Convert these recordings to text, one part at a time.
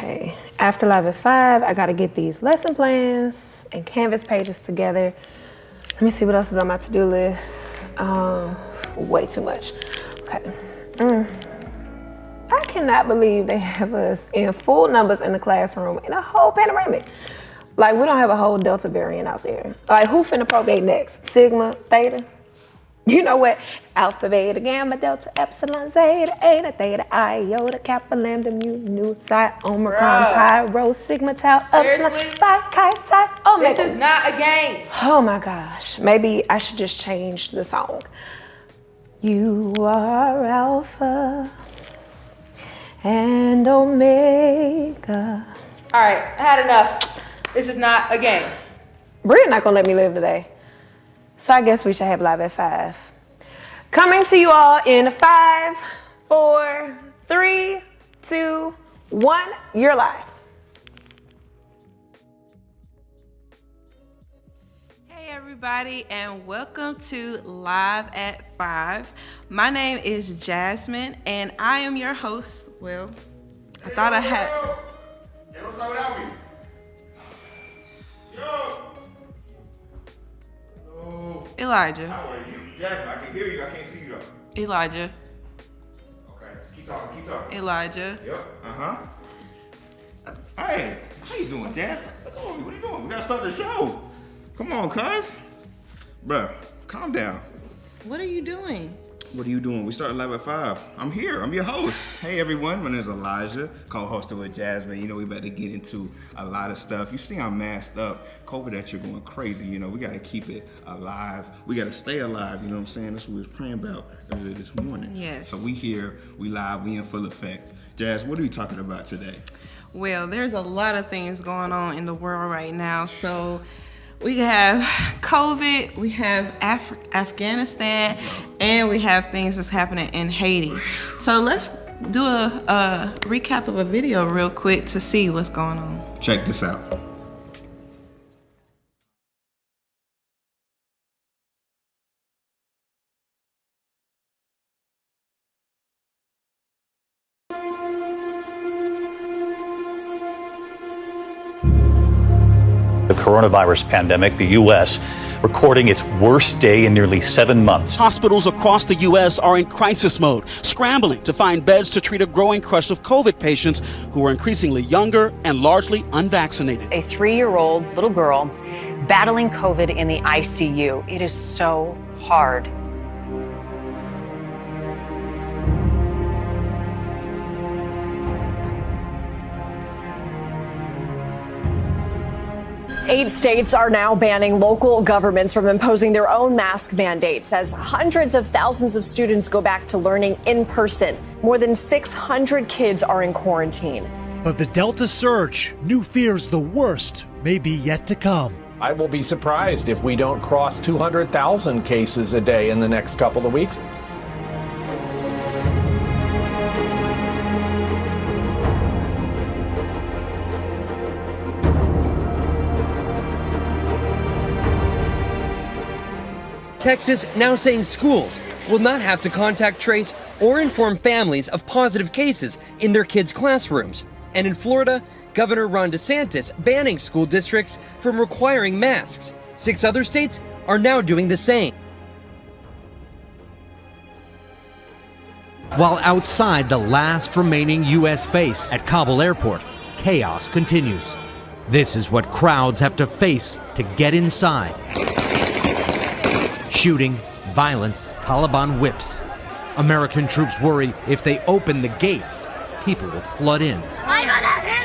Okay, after Live at 5, I gotta get these lesson plans and Canvas pages together. Let me see what else is on my to-do list. Way too much. Okay. I cannot believe they have us in full numbers in the classroom in a whole panoramic. Like, we don't have a whole Delta variant out there. Like, who finna probate next? Sigma, Theta? You know what? Alpha, Beta, Gamma, Delta, Epsilon, Zeta, Eta, Theta, Iota, Kappa, Lambda, Mu, Nu, Psi, Omicron, Pi, Rho, Sigma, Tau, Epsilon, Phi, Chi, Psi, Omega. This is not a game. Oh my gosh. Maybe I should just change the song. You are Alpha and Omega. All right, I had enough. This is not a game. Brittany not gonna let me live today. So I guess we should have Live at 5. Coming to you all in 5, 4, 3, 2, 1. You're live. Hey everybody, and welcome to Live at 5. My name is Jasmine, and I am your host. Well, I thought I had. Hey, don't start without me. Yo. Elijah. How are you? Jasmine, I can hear you. I can't see you though. Elijah. Okay, keep talking, keep talking. Elijah. Yep, Hey, how you doing, Jasmine? Come on, what are you doing? We gotta start the show. Come on, cuz. Bruh, calm down. What are you doing? What are you doing? We started Live at 5. I'm here. I'm your host. Hey, everyone. My name is Elijah, co-hosted with Jasmine. You know, we about to get into a lot of stuff. You see I'm masked up. COVID that you're going crazy. You know, we got to keep it alive. We got to stay alive. You know what I'm saying? That's what we was praying about earlier this morning. Yes. So we here. We live. We in full effect. Jazz, what are we talking about today? Well, there's a lot of things going on in the world right now. So we have COVID, we have Afghanistan, and we have things that's happening in Haiti. So let's do a recap of a video real quick to see what's going on. Check this out. The coronavirus pandemic, the U.S. recording its worst day in nearly 7 months. Hospitals across the U.S. are in crisis mode, scrambling to find beds to treat a growing crush of COVID patients who are increasingly younger and largely unvaccinated. A 3-year-old little girl battling COVID in the ICU. It is so hard. Eight states are now banning local governments from imposing their own mask mandates as hundreds of thousands of students go back to learning in person. More than 600 kids are in quarantine. But the Delta surge, new fears the worst may be yet to come. I will be surprised if we don't cross 200,000 cases a day in the next couple of weeks. Texas now saying schools will not have to contact trace or inform families of positive cases in their kids' classrooms. And in Florida, Governor Ron DeSantis banning school districts from requiring masks. 6 other states are now doing the same. While outside the last remaining U.S. base at Kabul Airport, chaos continues. This is what crowds have to face to get inside. Shooting, violence, Taliban whips. American troops worry if they open the gates, people will flood in.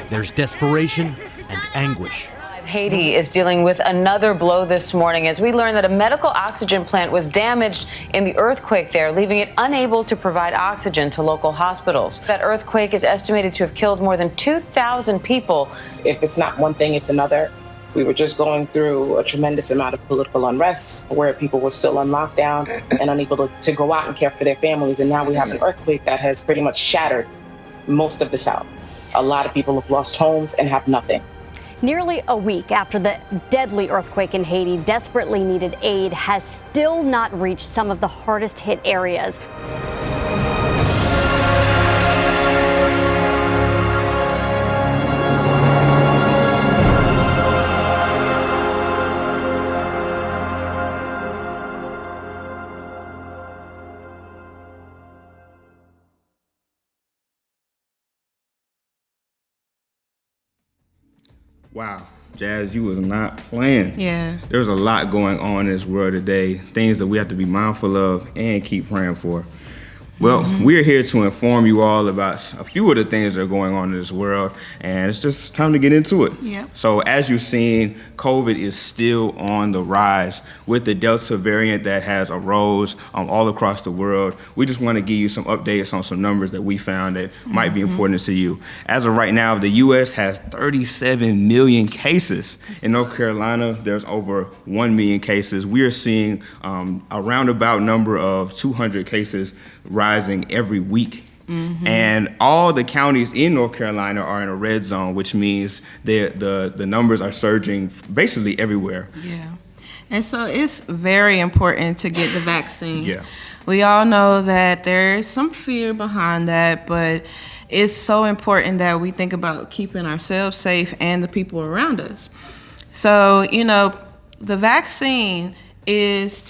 There's desperation and anguish. Haiti is dealing with another blow this morning as we learn that a medical oxygen plant was damaged in the earthquake there, leaving it unable to provide oxygen to local hospitals. That earthquake is estimated to have killed more than 2,000 people. If it's not one thing, it's another. We were just going through a tremendous amount of political unrest where people were still on lockdown and unable to go out and care for their families. And now we have an earthquake that has pretty much shattered most of the South. A lot of people have lost homes and have nothing. Nearly a week after the deadly earthquake in Haiti, desperately needed aid has still not reached some of the hardest hit areas. Wow, Jazz, you was not playing. Yeah. There's a lot going on in this world today, things that we have to be mindful of and keep praying for. Well, we're here to inform you all about a few of the things that are going on in this world, and it's just time to get into it. Yeah. So as you've seen, COVID is still on the rise with the Delta variant that has arose all across the world. We just want to give you some updates on some numbers that we found that might be important to you. As of right now, the U.S. has 37 million cases. In North Carolina, there's over 1 million cases. We are seeing a roundabout number of 200 cases rising every week. And all the counties in North Carolina are in a red zone, which means the numbers are surging basically everywhere. Yeah. And so it's very important to get the vaccine. Yeah. We all know that there's some fear behind that, but it's so important that we think about keeping ourselves safe and the people around us. So, you know, the vaccine is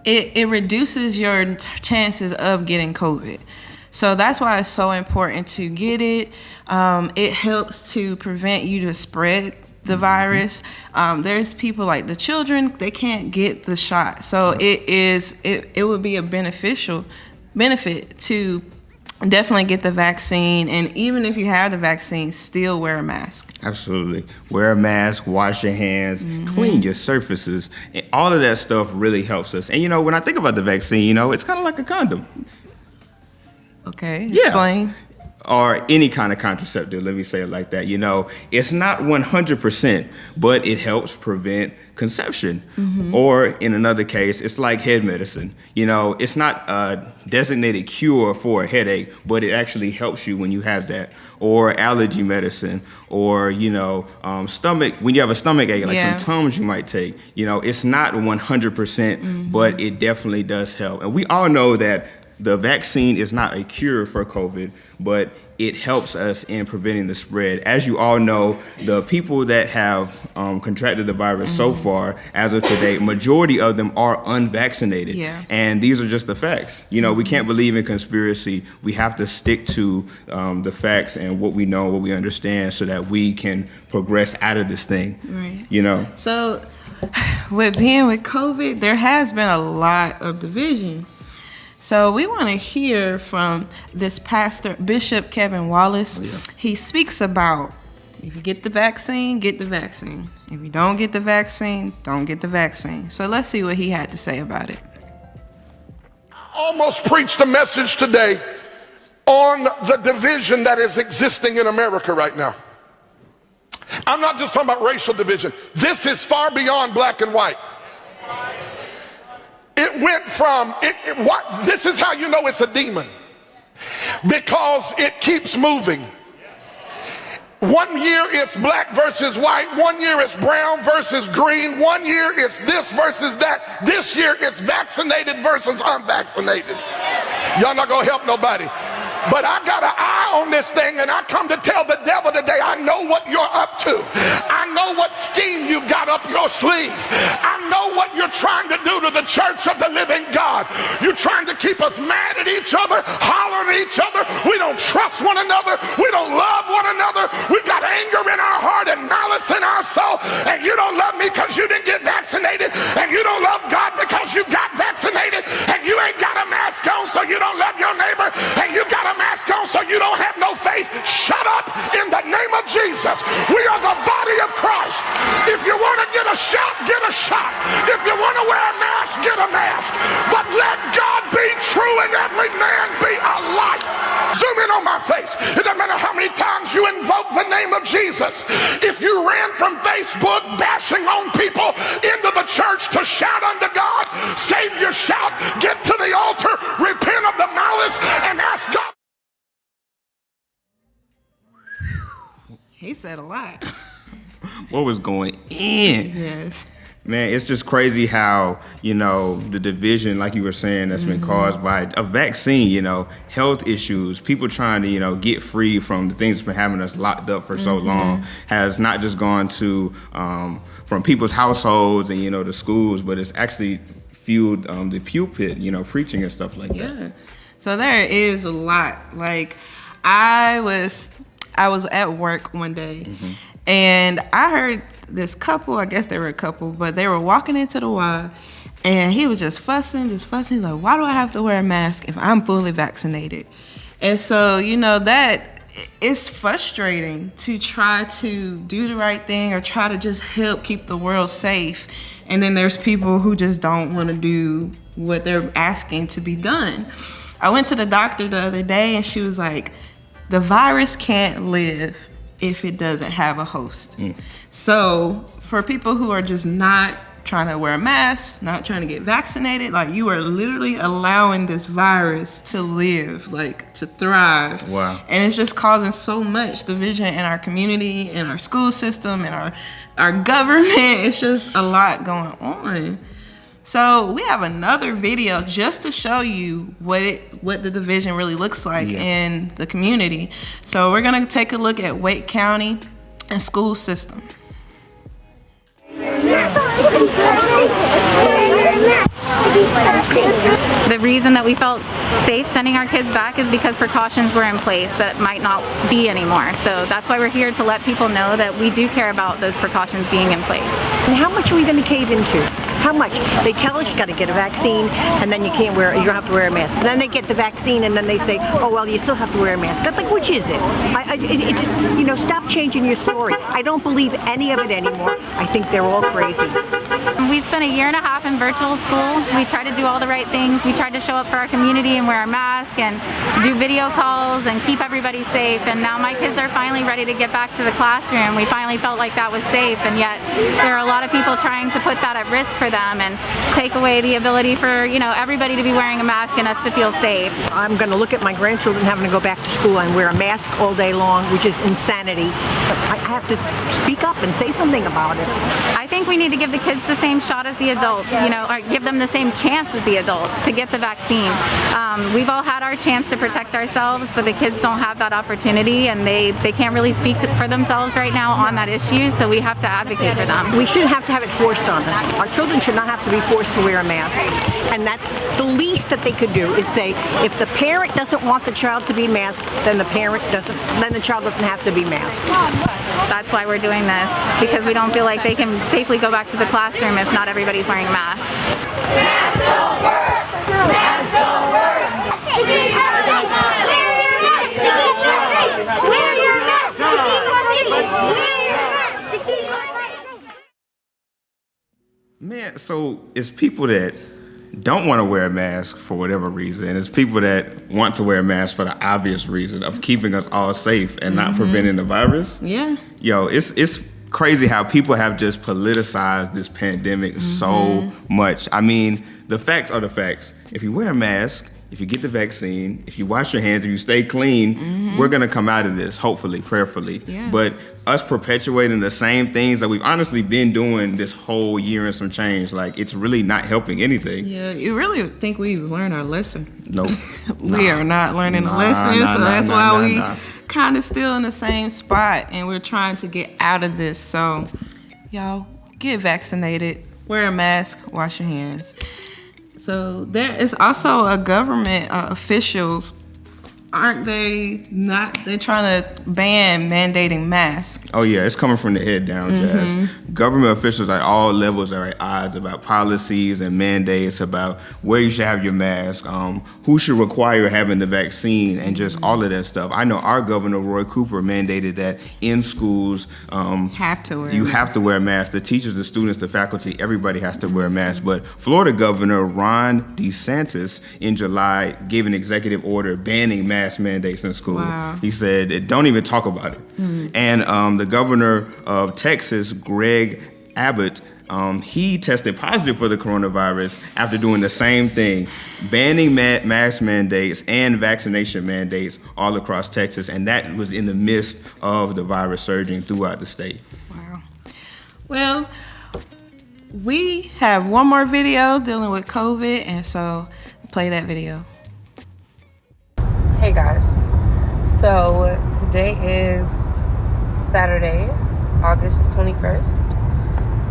it reduces your chances of getting COVID. So that's why it's so important to get it. It helps to prevent you to spread the virus. There's people like the children, they can't get the shot. So it would be a benefit to definitely get the vaccine, and even if you have the vaccine, still wear a mask. Absolutely. Wear a mask, wash your hands, clean your surfaces. And all of that stuff really helps us. And, you know, when I think about the vaccine, you know, it's kind of like a condom. Okay, explain. Or any kind of contraceptive, let me say it like that. You know, it's not 100%, but it helps prevent conception. Or in another case, it's like head medicine. You know, it's not a designated cure for a headache, but it actually helps you when you have that. Or allergy medicine, or, you know, stomach, when you have a stomach ache, like some Tums you might take. You know, it's not 100%, but it definitely does help. And we all know that the vaccine is not a cure for COVID, but it helps us in preventing the spread. As you all know, the people that have contracted the virus so far, as of today, majority of them are unvaccinated. And these are just the facts. You know, we can't believe in conspiracy. We have to stick to the facts and what we know, what we understand, so that we can progress out of this thing. Right. You know? So with COVID, there has been a lot of division. So we want to hear from this pastor, Bishop Kevin Wallace. He speaks about, if you get the vaccine, get the vaccine. If you don't get the vaccine, don't get the vaccine. So let's see what he had to say about it. I almost preached a message today on the division that is existing in America right now. I'm not just talking about racial division. This is far beyond black and white. It went from, this is how you know it's a demon, because it keeps moving. 1 year it's black versus white, 1 year it's brown versus green, 1 year it's this versus that, this year it's vaccinated versus unvaccinated. Y'all not gonna help nobody. But I got an eye on this thing, and I come to tell the devil today, I know what you're up to. I know what scheme you got up your sleeve. I know what you're trying to do to the church of the living God. You're trying to keep us mad at each other, hollering at each other. We don't trust one another. We don't love one another. We got anger in our heart and malice in our soul. And you don't love me because you didn't get vaccinated. And you don't love God because you got vaccinated. And you ain't got a mask on, so you don't love your neighbor. And you got a mask on, so you don't have no faith. Shut up in the name of Jesus. We are the body of Christ. If you want to get a shot, get a shot. If you want to wear a mask, get a mask. But let God be true and every man be a liar. Zoom in on my face. It doesn't matter how many times you invoke the name of Jesus. If you ran from Facebook bashing on people into the church to shout unto God, save your shout, get to the altar, repent of the malice, and ask God. He said a lot. What was going in? Yes. Man, it's just crazy how, you know, the division, like you were saying, that's been caused by a vaccine, you know, health issues, people trying to, you know, get free from the things that's been having us locked up for so long, has not just gone to, from people's households and, you know, the schools, but it's actually fueled the pulpit, you know, preaching and stuff like that. So there is a lot. Like, I I was at work one day, and I heard this couple, I guess they were a couple, but they were walking into the Y, and he was just fussing. He's like, why do I have to wear a mask if I'm fully vaccinated? And so, that it's frustrating to try to do the right thing or try to just help keep the world safe. And then there's people who just don't want to do what they're asking to be done. I went to the doctor the other day and she was like, the virus can't live if it doesn't have a host. So for people who are just not trying to wear a mask, not trying to get vaccinated, like you are literally allowing this virus to live, like to thrive. Wow. And it's just causing so much division in our community, in our school system, in our government. It's just a lot going on. So we have another video just to show you what the division really looks like in the community. So we're gonna take a look at Wake County and school system. The reason that we felt safe sending our kids back is because precautions were in place that might not be anymore. So that's why we're here, to let people know that we do care about those precautions being in place. And how much are we going to cave into? How much? They tell us you got to get a vaccine, and then you don't have to wear a mask. And then they get the vaccine, and then they say, oh well, you still have to wear a mask. I'm like, which is it? It just, stop changing your story. I don't believe any of it anymore. I think they're all crazy. We spent a year and a half in virtual school. We tried to do all the right things. We tried to show up for our community and wear our mask and do video calls and keep everybody safe. And now my kids are finally ready to get back to the classroom. We finally felt like that was safe, and yet there are a lot of people trying to put that at risk for them and take away the ability for everybody to be wearing a mask and us to feel safe. I'm going to look at my grandchildren having to go back to school and wear a mask all day long, which is insanity. But I have to speak up and say something about it. I think we need to give the kids the same shot as the adults, or give them the same chance as the adults to get the vaccine. We've all had our chance to protect ourselves, but the kids don't have that opportunity, and they can't really speak for themselves right now on that issue, so we have to advocate for them. We shouldn't have to have it forced on us. Our children should not have to be forced to wear a mask. And that's the least that they could do, is say, if the parent doesn't want the child to be masked, then the child doesn't have to be masked. That's why we're doing this, because we don't feel like they can safely go back to the classroom if not everybody's wearing a mask. Masks don't work! Masks don't work! Wear your mask! Wear your mask! Wear your mask! Wear your mask! Man, so it's people that don't want to wear a mask for whatever reason. It's people that want to wear a mask for the obvious reason of keeping us all safe and not preventing the virus. Yeah. Yo, it's crazy how people have just politicized this pandemic so much. I mean, the facts are the facts. If you wear a mask, if you get the vaccine, if you wash your hands, if you stay clean, we're gonna come out of this, hopefully, prayerfully. Yeah. But us perpetuating the same things that we've honestly been doing this whole year and some change, like, it's really not helping anything. Yeah, you really think we've learned our lesson? Nope. We are not learning the lesson, so that's why we kind of still in the same spot, and we're trying to get out of this. So, y'all, get vaccinated, wear a mask, wash your hands. So there is also a government officials, aren't they not, they're trying to ban mandating masks. Oh yeah, it's coming from the head down, Jazz. Government officials at all levels are at odds about policies and mandates about where you should have your mask, who should require having the vaccine, and just all of that stuff. I know our governor, Roy Cooper, mandated that in schools, you have to wear a mask. The teachers, the students, the faculty, everybody has to wear a mask. But Florida Governor Ron DeSantis in July gave an executive order banning mask mandates in school. Wow. He said, don't even talk about it. And the governor of Texas, Greg Abbott, he tested positive for the coronavirus after doing the same thing, banning mask mandates and vaccination mandates all across Texas, and that was in the midst of the virus surging throughout the state. Wow. Well, we have one more video dealing with COVID, and so play that video. Hey guys, so today is Saturday, August 21st.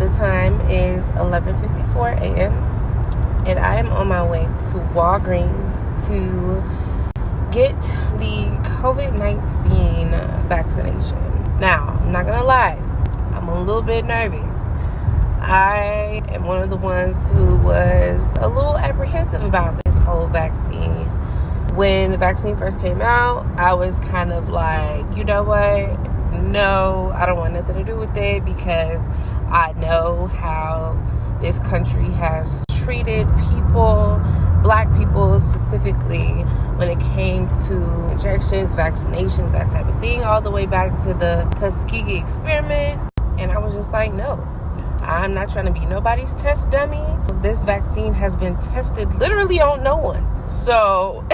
The time is 11:54 a.m. and I am on my way to Walgreens to get the COVID-19 vaccination. Now, I'm not gonna lie, I'm a little bit nervous. I am one of the ones who was a little apprehensive about this whole vaccine. When the vaccine first came out, I was kind of like, you know what? No, I don't want nothing to do with it, because I know how this country has treated people, black people specifically, when it came to injections, vaccinations, that type of thing, all the way back to the Tuskegee experiment. And I was just like, no, I'm not trying to be nobody's test dummy. This vaccine has been tested literally on no one. So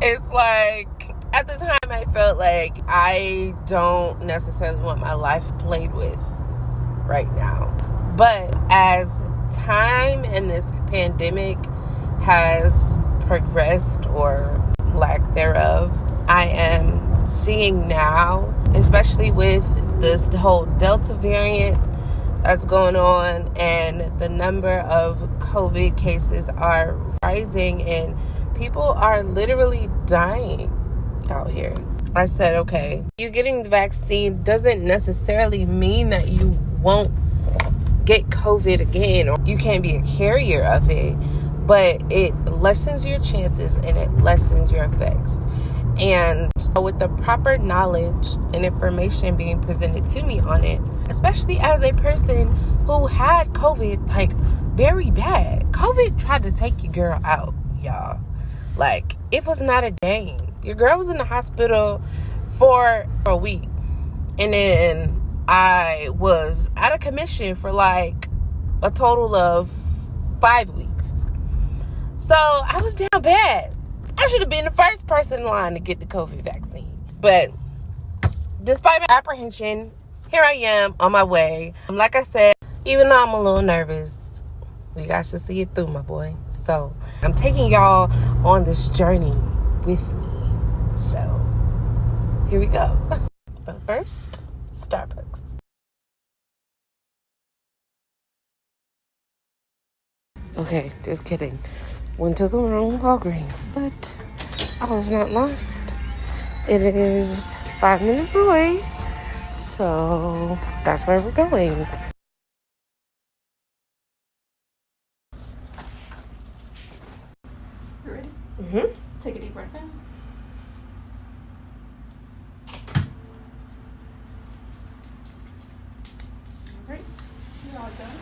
it's like, at the time I felt like I don't necessarily want my life played with right now. But as time and this pandemic has progressed, or lack thereof, I am seeing now, especially with this whole Delta variant that's going on, and the number of COVID cases are rising, and people are literally dying out here. I said, okay, you getting the vaccine doesn't necessarily mean that you won't get COVID again, or you can't be a carrier of it, but it lessens your chances and it lessens your effects. And with the proper knowledge and information being presented to me on it, especially as a person who had COVID, like, very bad. COVID tried to take your girl out, y'all. Like, it was not a game. Your girl was in the hospital for a week. And then I was out of commission for like a total of 5 weeks. So I was down bad. I should have been the first person in line to get the COVID vaccine. But despite my apprehension, here I am on my way. Like I said, even though I'm a little nervous, we got to see it through, my boy. So I'm taking y'all on this journey with me. So here we go. But first, Starbucks. Okay, just kidding. Went to the wrong Walgreens, but I was not lost. It is 5 minutes away, so that's where we're going. You ready? Mm-hmm. Take a deep breath in. Alright, you're all done.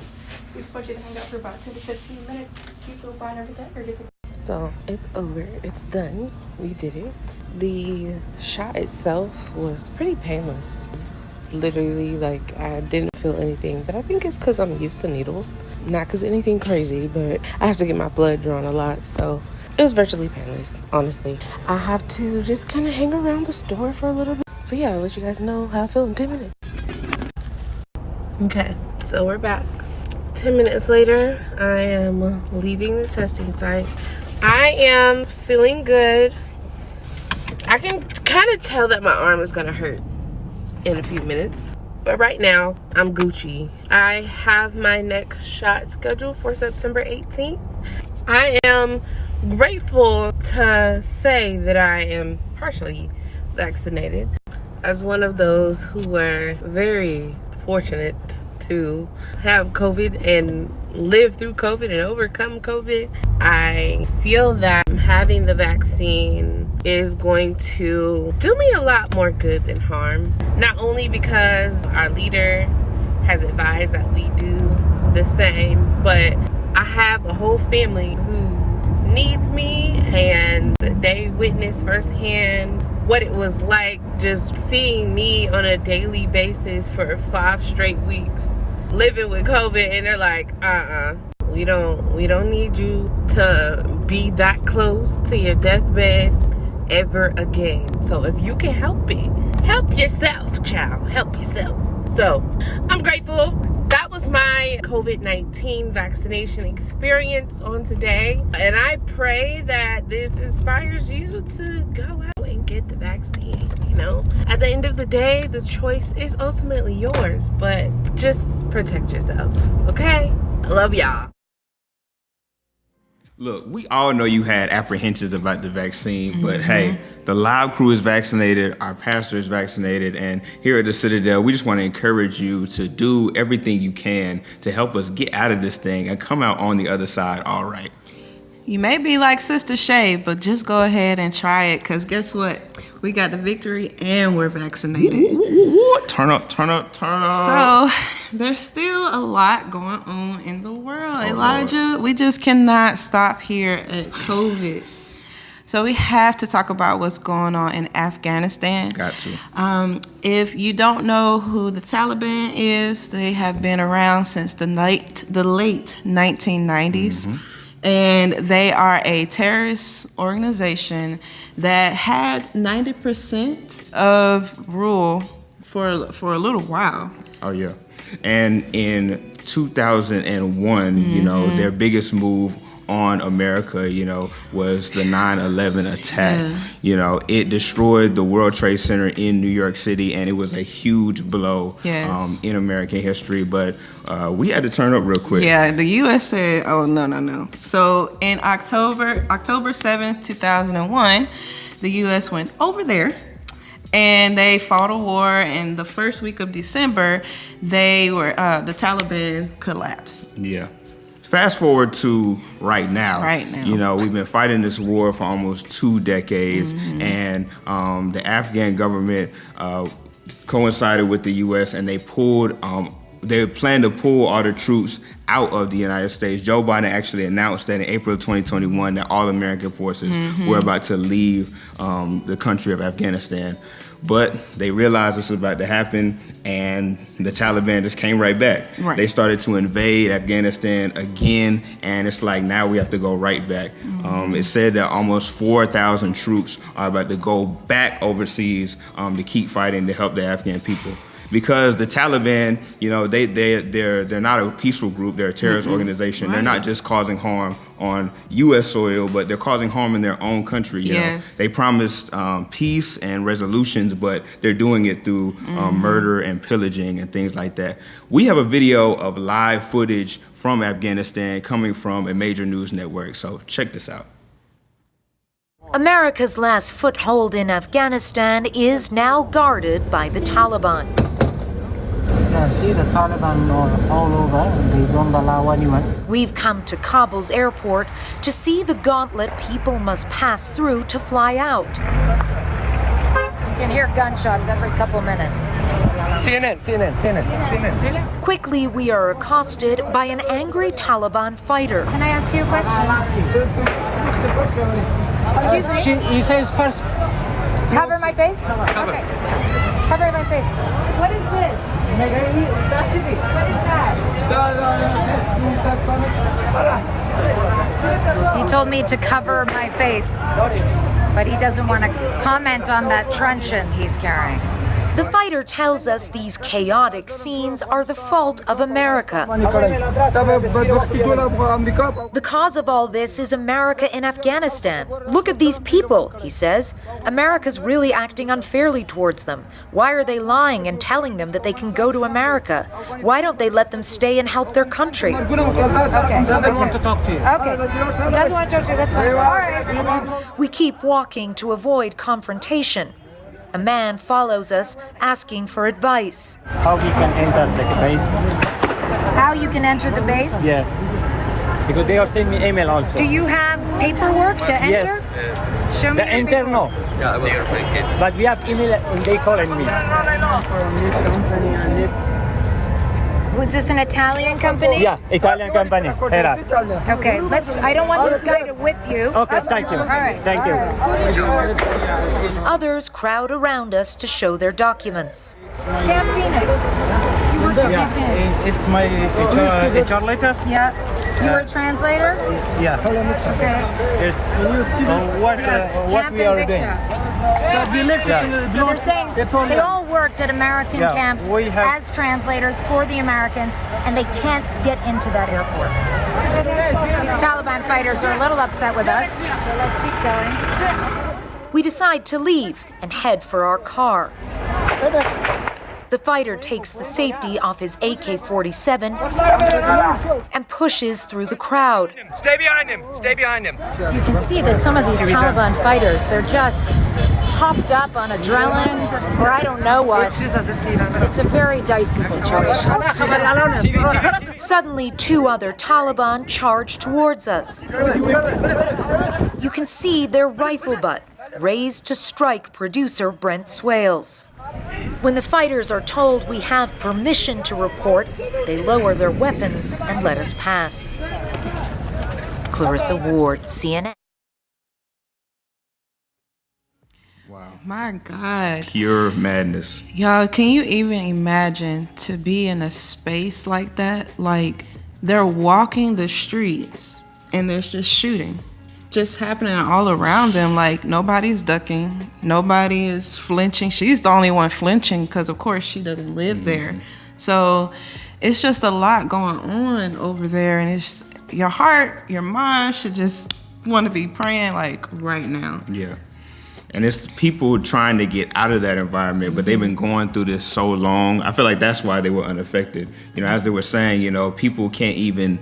We just want you to hang out for about 10 to 15 minutes. Do you feel fine after that, or get to... So it's over. It's done. We did it. The shot itself was pretty painless. Literally, like, I didn't feel anything, but I think it's because I'm used to needles. Not because anything crazy, but I have to get my blood drawn a lot, so it was virtually painless, honestly. I have to just kind of hang around the store for a little bit. So yeah, I'll let you guys know how I feel in 10 minutes. Okay, so we're back. 10 minutes later, I am leaving the testing site. I am feeling good. I can kind of tell that my arm is gonna hurt in a few minutes, but right now I'm Gucci. I have my next shot scheduled for September 18th. I am grateful to say that I am partially vaccinated, as one of those who were very fortunate to have COVID and live through COVID and overcome COVID. I feel that having the vaccine is going to do me a lot more good than harm. Not only because our leader has advised that we do the same, but I have a whole family who needs me, and they witnessed firsthand what it was like just seeing me on a daily basis for 5 straight weeks living with COVID, and they're like, we don't need you to be that close to your deathbed ever again. So if you can help it, help yourself, child. Help yourself. So I'm grateful. That was my COVID-19 vaccination experience on today. And I pray that this inspires you to go out and get the vaccine. You know, at the end of the day, the choice is ultimately yours, but just protect yourself, okay? I love y'all. Look, we all know you had apprehensions about the vaccine, but hey, the live crew is vaccinated, our pastor is vaccinated, and here at the Citadel, we just want to encourage you to do everything you can to help us get out of this thing and come out on the other side all right. You may be like Sister Shay, but just go ahead and try it, because guess what? We got the victory and we're vaccinated. Turn up, turn up, turn up. So there's still a lot going on in the world, Elijah. We just cannot stop here at COVID. So we have to talk about what's going on in Afghanistan. Got to. If you don't know who the Taliban is, they have been around since the late 1990s. And they are a terrorist organization that had 90% of rule for a little while. Oh, yeah. And in 2001, you know, their biggest move on America, you know, was the 9/11 attack. You know, it destroyed the World Trade Center in New York City, and it was a huge blow in American history. But we had to turn up real quick. Yeah, the U.S. said, oh, no. So in October 7th, 2001, the U.S. went over there and they fought a war. In the first week of December, they were the Taliban collapsed. Yeah. Fast forward to right now. You know, we've been fighting this war for almost 2 decades, and the Afghan government coincided with the U.S. and they pulled. They planned to pull all the troops out of the United States. Joe Biden actually announced that in April of 2021 that all American forces were about to leave the country of Afghanistan. But they realized this was about to happen, and the Taliban just came right back. They started to invade Afghanistan again, and it's like now we have to go right back. It said that almost 4,000 troops are about to go back overseas to keep fighting to help the Afghan people. Because the Taliban, you know, they're not a peaceful group. They're a terrorist organization. They're not just causing harm on U.S. soil, but they're causing harm in their own country. You know? They promised peace and resolutions, but they're doing it through murder and pillaging and things like that. We have a video of live footage from Afghanistan coming from a major news network. So check this out. America's last foothold in Afghanistan is now guarded by the Taliban. Yeah, see the Taliban are all over. They don't allow anyone. We've come to Kabul's airport to see the gauntlet people must pass through to fly out. You can hear gunshots every couple minutes. CNN. Quickly, we are accosted by an angry Taliban fighter. Can I ask you a question? Excuse me? He says first. Cover my face? Okay. Cover my face. What is this? What is that? He told me to cover my face, but he doesn't want to comment on that truncheon he's carrying. The fighter tells us these chaotic scenes are the fault of America. The cause of all this is America in Afghanistan. Look at these people, he says. America's really acting unfairly towards them. Why are they lying and telling them that they can go to America? Why don't they let them stay and help their country? Okay. Doesn't want to talk to you. Okay. Doesn't want to talk to you, that's fine. All right. We keep walking to avoid confrontation. A man follows us, asking for advice. How we can enter the base? How you can enter the base? Yes. Because they are sending me email also. Do you have paperwork to enter? Yes. Show me the enter, no. But we have email and they calling me. Was this an Italian company? Yeah, Italian company. Hera. Okay, I don't want this guy to whip you. Okay, thank you. All right. Thank you. Others crowd around us to show their documents. Camp Phoenix. You work at Camp Phoenix. It's my HR letter. Yeah. You were a translator? Yeah. Okay. Yes. What we are doing. So they're saying they all worked at American camps as translators for the Americans, and they can't get into that airport. These Taliban fighters are a little upset with us, so let's keep going. We decide to leave and head for our car. The fighter takes the safety off his AK-47 and pushes through the crowd. Stay behind him! Stay behind him! You can see that some of these Taliban fighters, they're just hopped up on adrenaline, or I don't know what. It's a very dicey situation. Suddenly, 2 other Taliban charge towards us. You can see their rifle butt raised to strike producer Brent Swales. When the fighters are told we have permission to report, they lower their weapons and let us pass. Clarissa Ward, CNN. Wow. My God. Pure madness. Y'all, can you even imagine to be in a space like that? Like, they're walking the streets and there's just shooting. Just happening all around them. Like, nobody's ducking. Nobody is flinching. She's the only one flinching because, of course, she doesn't live there. So it's just a lot going on over there. And it's your heart, your mind should just want to be praying, like, right now. Yeah. And it's people trying to get out of that environment, but they've been going through this so long. I feel like that's why they were unaffected. You know, as they were saying, you know, people can't even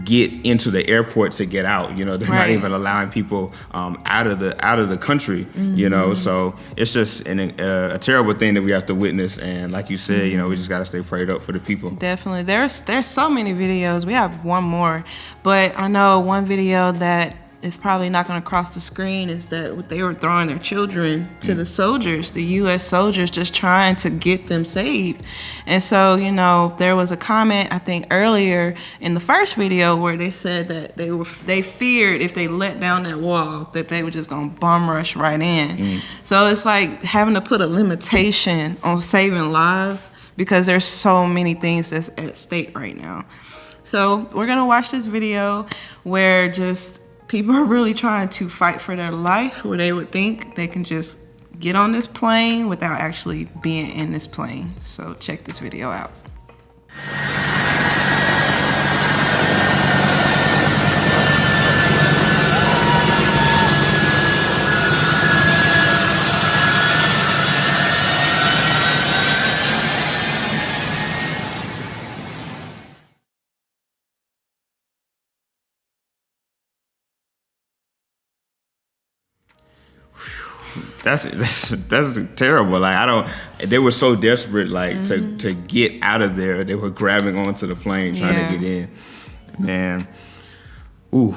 get into the airport to get out. You know, they're not even allowing people out of the country. You know, so it's just a terrible thing that we have to witness. And like you said, you know, we just got to stay prayed up for the people. Definitely. There's so many videos. We have one more, but I know one video that is probably not going to cross the screen is that they were throwing their children to the soldiers, the U.S. soldiers, just trying to get them saved. And so, you know, there was a comment, I think, earlier in the first video where they said that they feared if they let down that wall that they were just going to bum rush right in. So it's like having to put a limitation on saving lives because there's so many things that's at stake right now. So we're going to watch this video where just people are really trying to fight for their life, where they would think they can just get on this plane without actually being in this plane. So check this video out. That's terrible. Like they were so desperate, like to get out of there. They were grabbing onto the plane trying to get in. Man, ooh.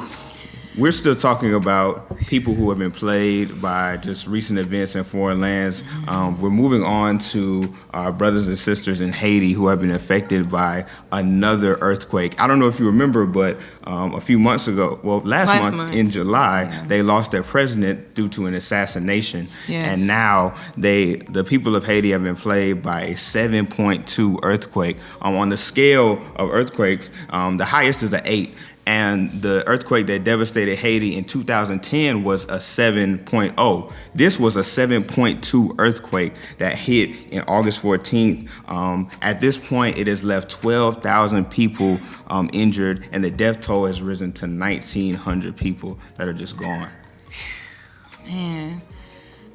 We're still talking about people who have been plagued by just recent events in foreign lands. We're moving on to our brothers and sisters in Haiti who have been affected by another earthquake. I don't know if you remember, but a few months ago, last month in July, they lost their president due to an assassination. Yes. And now the people of Haiti have been plagued by a 7.2 earthquake. On the scale of earthquakes, the highest is an 8. And the earthquake that devastated Haiti in 2010 was a 7.0. This was a 7.2 earthquake that hit in August 14th. At this point, it has left 12,000 people injured, and the death toll has risen to 1,900 people that are just gone. Man.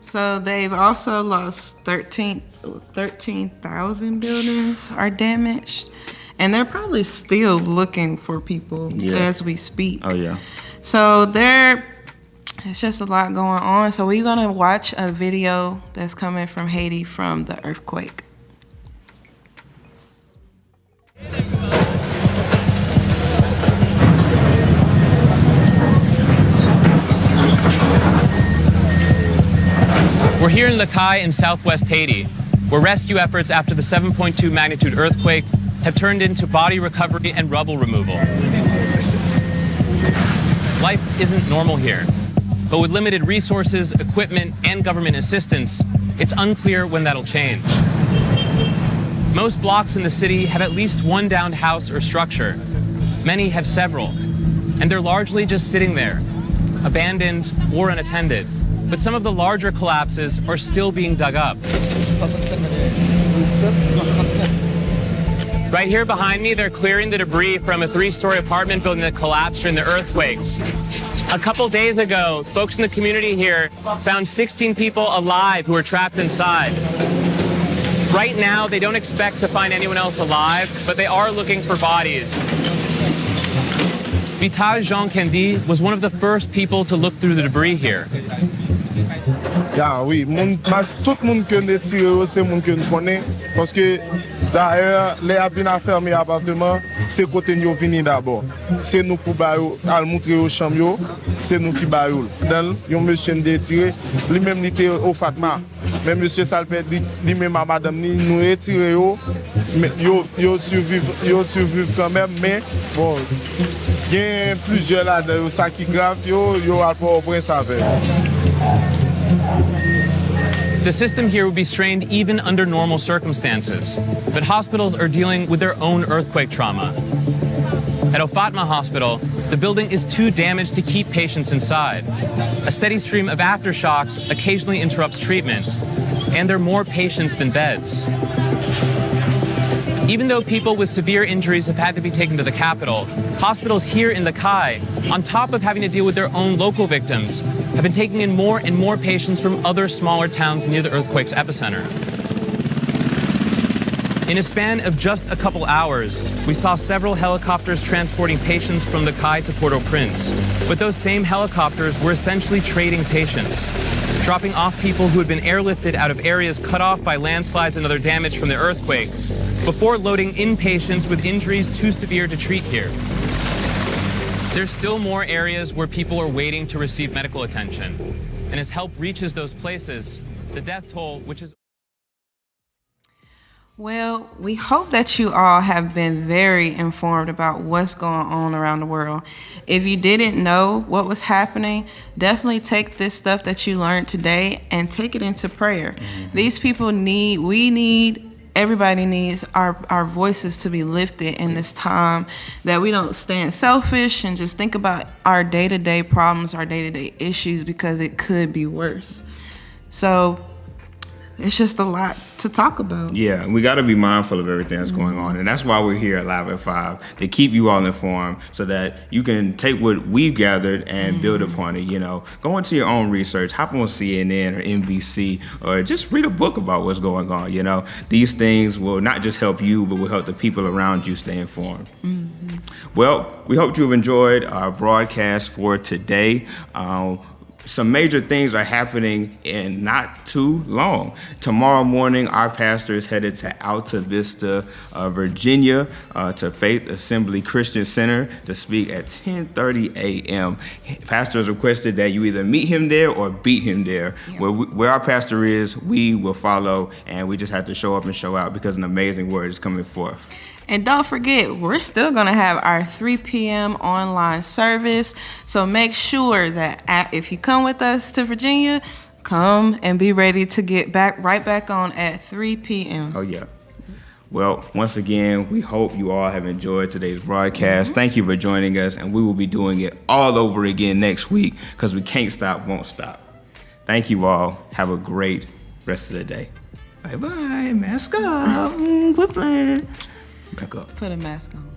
So they've also lost 13,000 buildings are damaged. And they're probably still looking for people as we speak. Oh, yeah. So it's just a lot going on. So we're going to watch a video that's coming from Haiti from the earthquake. We're here in Lacaille in southwest Haiti, where rescue efforts after the 7.2 magnitude earthquake have turned into body recovery and rubble removal. Life isn't normal here, but with limited resources, equipment, and government assistance, it's unclear when that'll change. Most blocks in the city have at least one downed house or structure. Many have several, and they're largely just sitting there, abandoned or unattended. But some of the larger collapses are still being dug up. Right here behind me, they're clearing the debris from a 3-story apartment building that collapsed during the earthquakes. A couple days ago, folks in the community here found 16 people alive who were trapped inside. Right now, they don't expect to find anyone else alive, but they are looking for bodies. Vital Jean Kendi was one of the first people to look through the debris here. Ya, oui, tout moun ke ne tire se moun ke nou konnen, parce que d'ailleurs, les a vin a fermer appartement, c'est côté nous vini d'abord. C'est nous pour bayou, al montrer au chambre yo, c'est nous qui bayou. Dans yon monsieur de tiré, lui-même il était au Fatma. Mais monsieur Salpet dit même à madame ni nous retiré yo survivent quand même, mais bon, il y a plusieurs là de ça qui grave yo al pour prince avec. The system here would be strained even under normal circumstances, but hospitals are dealing with their own earthquake trauma. At Al Fatma Hospital, the building is too damaged to keep patients inside. A steady stream of aftershocks occasionally interrupts treatment, and there are more patients than beds. Even though people with severe injuries have had to be taken to the capital, hospitals here in the Kai, on top of having to deal with their own local victims, have been taking in more and more patients from other smaller towns near the earthquake's epicenter. In a span of just a couple hours, we saw several helicopters transporting patients from the Kai to Port-au-Prince. But those same helicopters were essentially trading patients, dropping off people who had been airlifted out of areas cut off by landslides and other damage from the earthquake, before loading in patients with injuries too severe to treat here. There's still more areas where people are waiting to receive medical attention. And as help reaches those places, the death toll, which is... Well, we hope that you all have been very informed about what's going on around the world. If you didn't know what was happening, definitely take this stuff that you learned today and take it into prayer. These people everybody needs our voices to be lifted in this time, that we don't stand selfish and just think about our day-to-day problems, our day-to-day issues, because it could be worse. So it's just a lot to talk about. Yeah, and we got to be mindful of everything that's going on. And that's why we're here at Live at 5, to keep you all informed so that you can take what we've gathered and build upon it. You know, go into your own research, hop on CNN or NBC, or just read a book about what's going on. You know, these things will not just help you, but will help the people around you stay informed. Well, we hope you've enjoyed our broadcast for today. Some major things are happening in not too long. Tomorrow morning, our pastor is headed to Alta Vista, Virginia, to Faith Assembly Christian Center to speak at 10:30 a.m. Pastor has requested that you either meet him there or beat him there. Yeah. Where our pastor is, we will follow, and we just have to show up and show out because an amazing word is coming forth. And don't forget, we're still going to have our 3 p.m. online service. So make sure that if you come with us to Virginia, come and be ready to get right back on at 3 p.m. Oh, yeah. Well, once again, we hope you all have enjoyed today's broadcast. Thank you for joining us, and we will be doing it all over again next week because we can't stop, won't stop. Thank you all. Have a great rest of the day. Bye-bye. Mask up. Quit playing. Back up. Put a mask on.